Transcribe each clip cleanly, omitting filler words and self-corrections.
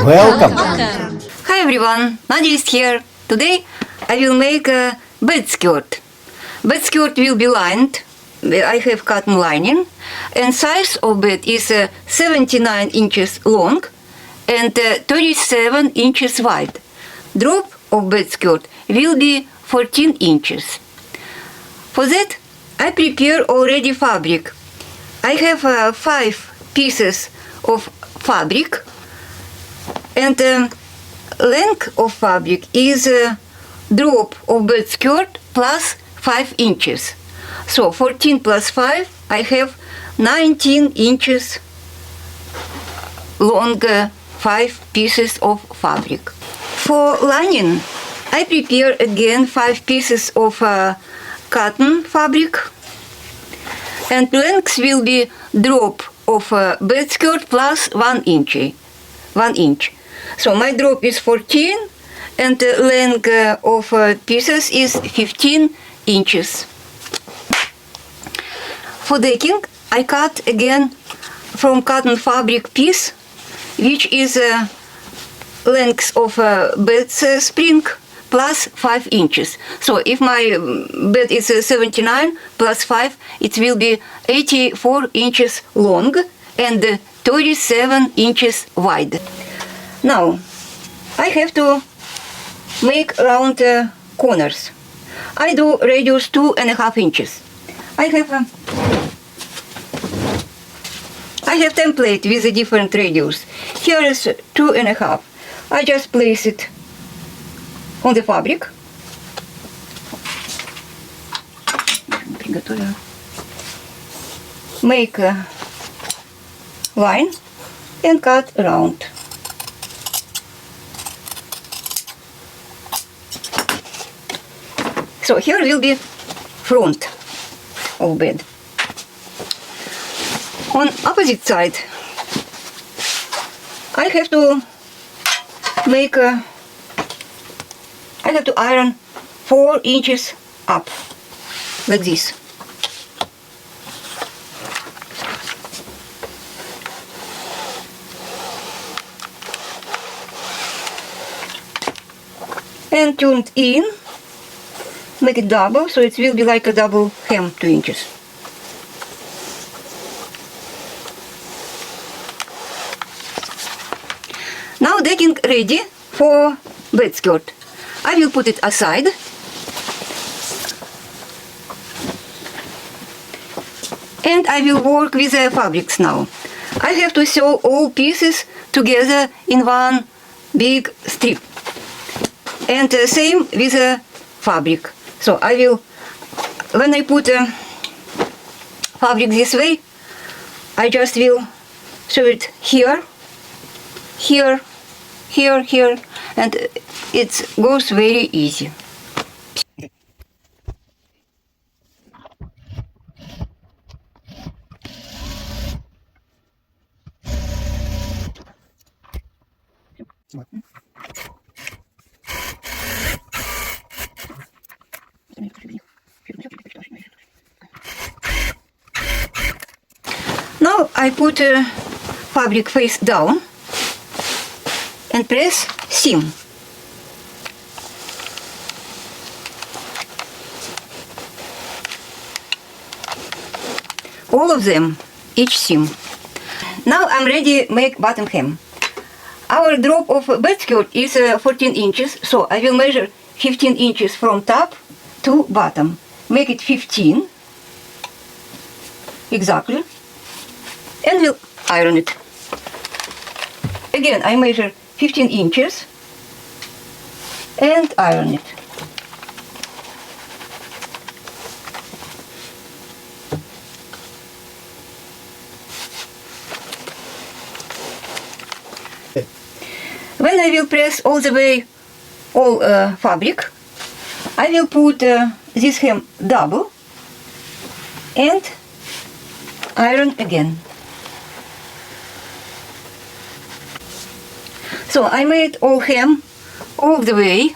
Welcome! Hi everyone, Nadia is here. Today I will make a bed skirt. Bed skirt will be lined. I have cotton lining, and size of bed is 79 inches long and 37 inches wide. Drop of bed skirt will be 14 inches. For that I prepare already fabric. I have 5 pieces of fabric, and length of fabric is drop of bed skirt plus 5 inches. So 14 plus 5, I have 19 inches long 5 pieces of fabric. For lining, I prepare again 5 pieces of cotton fabric, and length will be drop of bed skirt plus 1 inch. So my drop is 14 and the length of pieces is 15 inches. For decking, I cut again from cotton fabric piece, which is length of bed spring plus 5 inches. So if my bed is 79 plus 5, it will be 84 inches long and 37 inches wide. Now, I have to make round corners. I do radius 2.5 inches. I have template with a different radius. Here is 2.5. I just place it on the fabric. Make a line and cut around. So here will be front of bed. On opposite side, I have to iron 4 inches up, like this. And turn it in, make it double, so it will be like a double hem, 2 inches. Now decking ready for bed skirt. I will put it aside. And I will work with the fabrics now. I have to sew all pieces together in one big strip. And same with the fabric. So I will, when I put fabric this way, I just will sew it here, here, here, here, and it goes very easy. Now I put fabric face down and press seam. All of them, each seam. Now I'm ready to make bottom hem. Our drop of bed skirt is 14 inches, so I will measure 15 inches from top to bottom. Make it 15, exactly, and we'll iron it. Again, I measure 15 inches and iron it. When I will press all the way all fabric, I will put this hem double and iron again. So I made all hem all the way,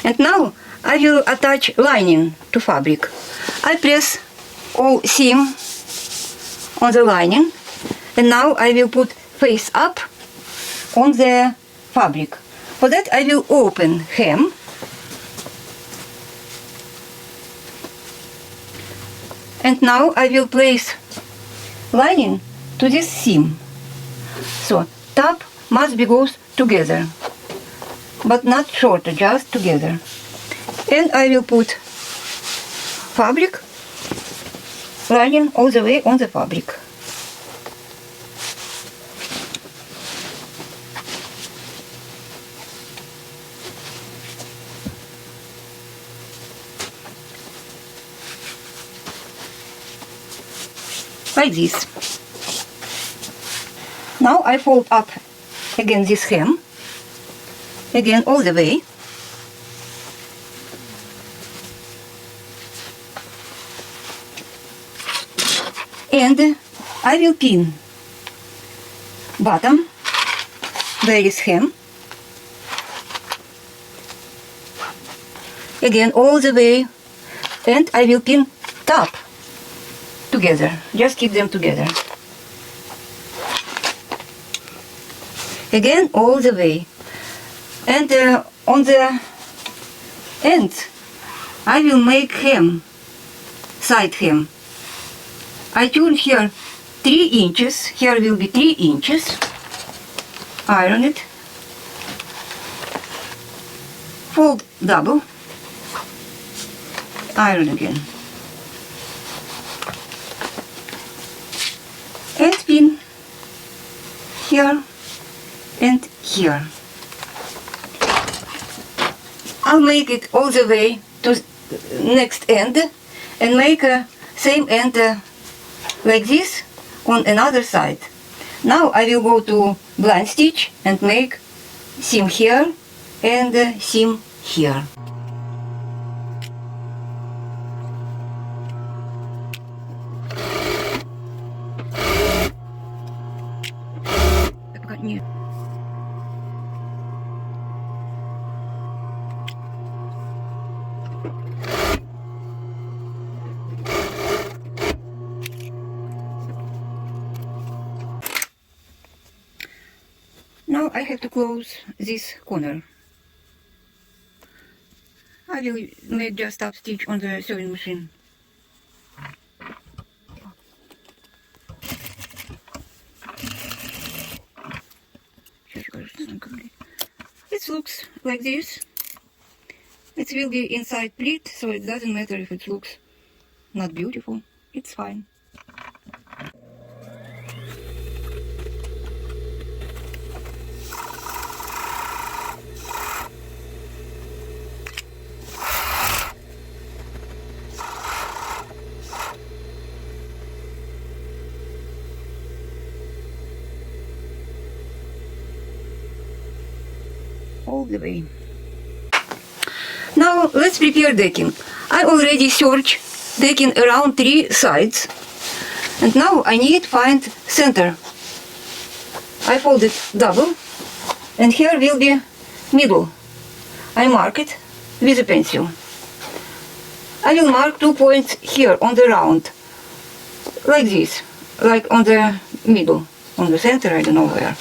and now I will attach lining to fabric. I press all seam on the lining, and now I will put face up on the fabric. For that I will open hem and now I will place lining to this seam. So top must be goes together, but not shorter, just together. And I will put fabric lining all the way on the fabric. Like this. Now I fold up again this hem, again all the way. And I will pin bottom where is hem, again all the way, and I will pin top together, just keep them together. Again all the way, and on the ends I will make hem, side hem. I tune here 3 inches, here will be 3 inches, iron it, fold double, iron again, and pin here and here. I'll make it all the way to next end and make a same end like this on another side. Now I will go to blind stitch and make seam here and seam here. Now I have to close this corner. I will make just top stitch on the sewing machine. It looks like this. It will be inside pleat, so it doesn't matter if it looks not beautiful. It's fine. All the way. Now let's prepare decking. I already searched decking around 3 sides, and now I need find center. I fold it double, and here will be middle. I mark it with a pencil. I will mark 2 points here on the round, like this, like on the middle, on the center, I don't know where.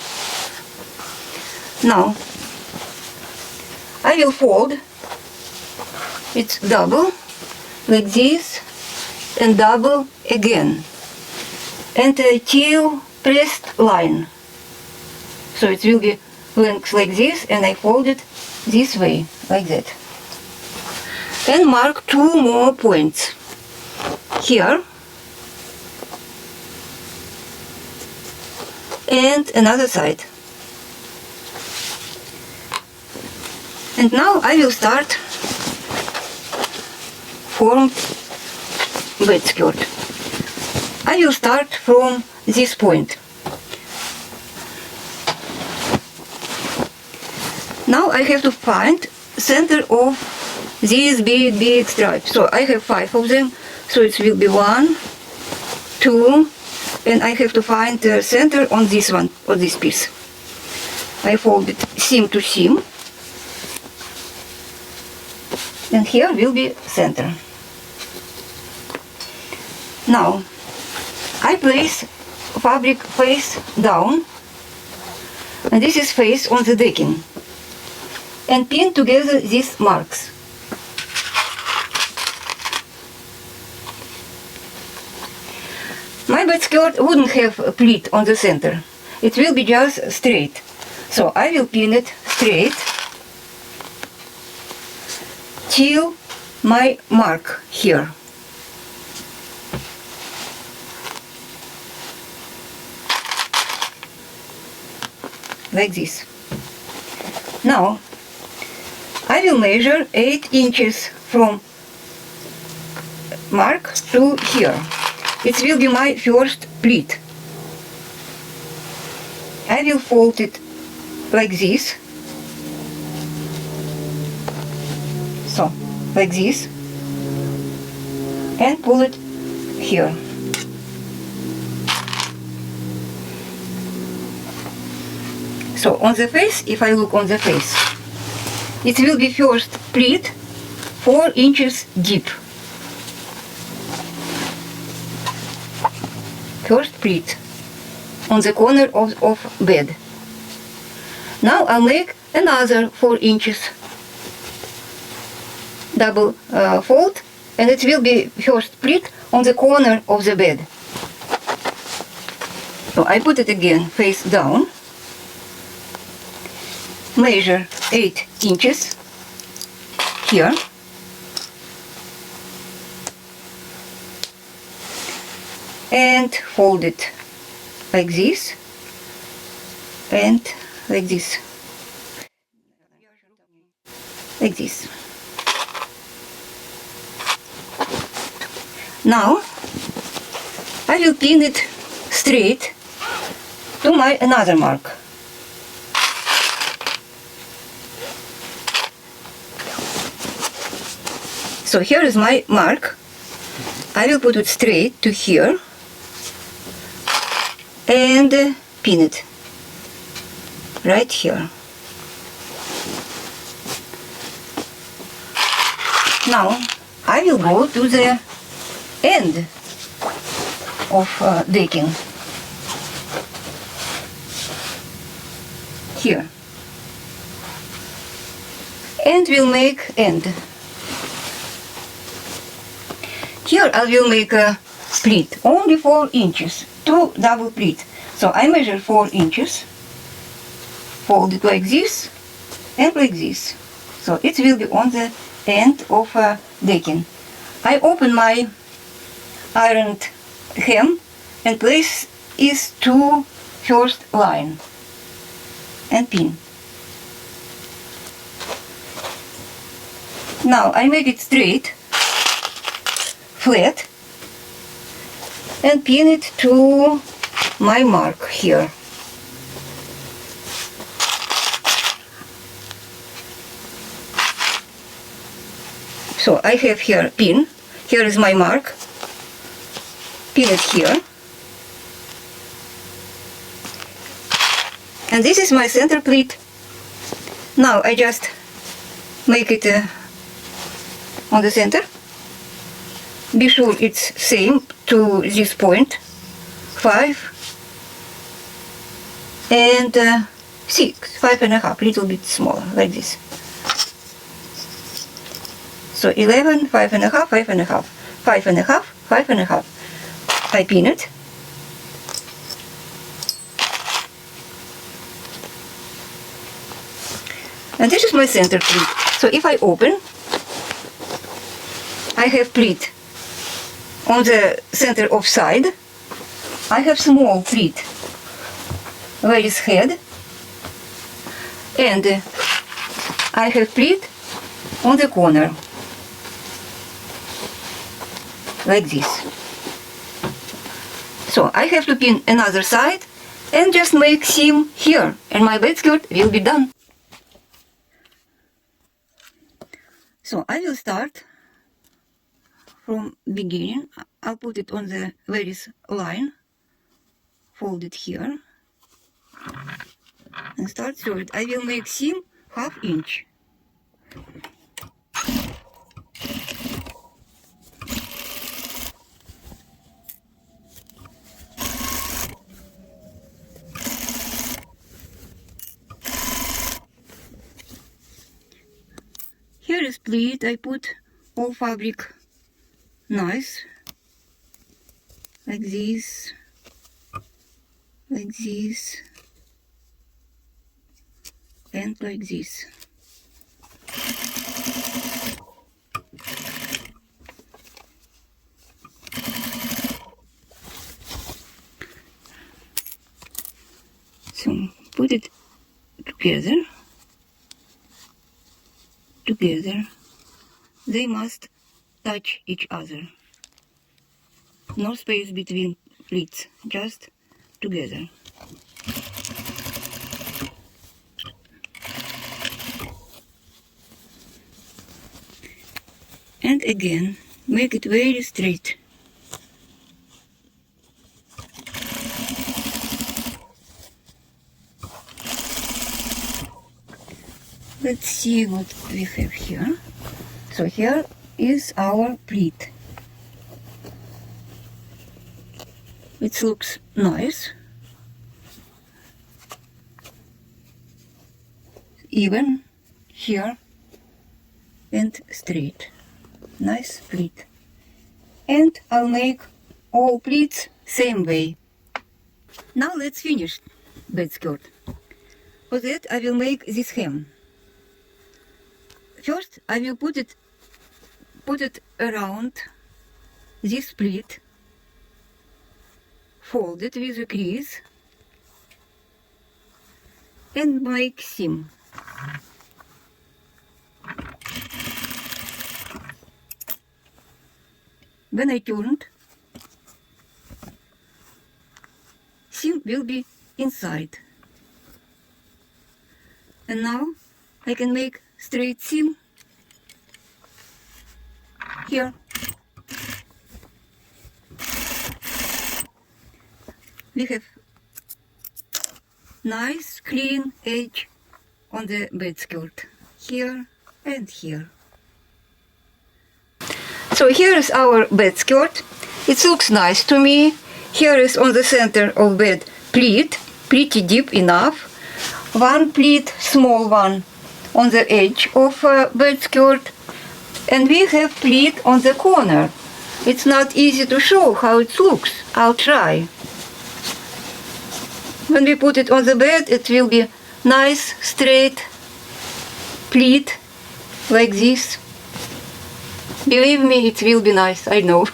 Now I will fold it's double like this and double again and till pressed line, so it will be length like this, and I fold it this way like that and mark 2 more points here and another side. And now I will start form bed skirt. I will start from this point. Now I have to find center of these big stripes. So I have 5 of them, so it will be 1, 2, and I have to find the center on this one, on this piece. I fold it seam to seam. And here will be center. Now I place fabric face down And this is face on the decking. And pin together these marks. My bed skirt wouldn't have a pleat on the center. It will be just straight. So I will pin it straight till my mark here. Like this. Now I will measure 8 inches from mark to here. It will be my first pleat. I will fold it like this. So, like this. And pull it here. So, on the face, if I look on the face, it will be first pleat 4 inches deep. First pleat on the corner of bed. Now I'll make another 4 inches double fold, and it will be first pleat on the corner of the bed. So I put it again face down, measure 8 inches here, and fold it like this and like this, like this. Now I will pin it straight to my another mark. So here is my mark. I will put it straight to here and pin it right here. Now I will go to the end of decking here and will make end. Here I will make a pleat, only 4 inches, 2 double pleat. So I measure 4 inches, fold it like this and like this. So it will be on the end of decking. I open my ironed hem and place is to first line and pin. Now I make it straight, flat, and pin it to my mark here. So I have here pin, here is my mark, pin it here, and this is my center pleat. Now I just make it on the center. Be sure it's same to this point, 5 and 6, 5.5, little bit smaller, like this. So 11, 5.5, 5.5, 5.5, 5.5. I pin it. And this is my center pleat. So if I open, I have pleat on the center of side. I have small pleat where is head, and I have pleat on the corner like this. So I have to pin another side and just make seam here, and my bed skirt will be done. So I will start from beginning. I'll put it on the various line, fold it here, and start through it. I will make seam 1/2 inch. here is pleat. I put all fabric nice, like this, and like this. So put it together. They must touch each other. No space between pleats, just together. And again, make it very straight. Let's see what we have here. So here is our pleat. It looks nice, even here, and straight. Nice pleat. And I'll make all pleats same way. Now let's finish bed skirt. For that I will make this hem. First I will put it around this pleat, fold it with a crease, and make seam. When I turned, seam will be inside. And now I can make straight seam here. We have nice clean edge on the bed skirt, here and here. So here is our bed skirt. It looks nice to me. Here is on the center of bed pleat, pretty deep enough. One pleat, small one, on the edge of bed skirt. And we have pleat on the corner. It's not easy to show how it looks. I'll try. When we put it on the bed, it will be nice, straight pleat, like this. Believe me, it will be nice, I know.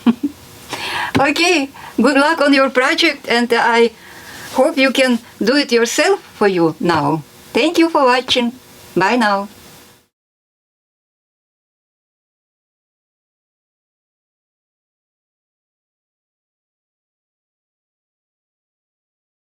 Okay, good luck on your project, and I hope you can do it yourself for you now. Thank you for watching. Bye now.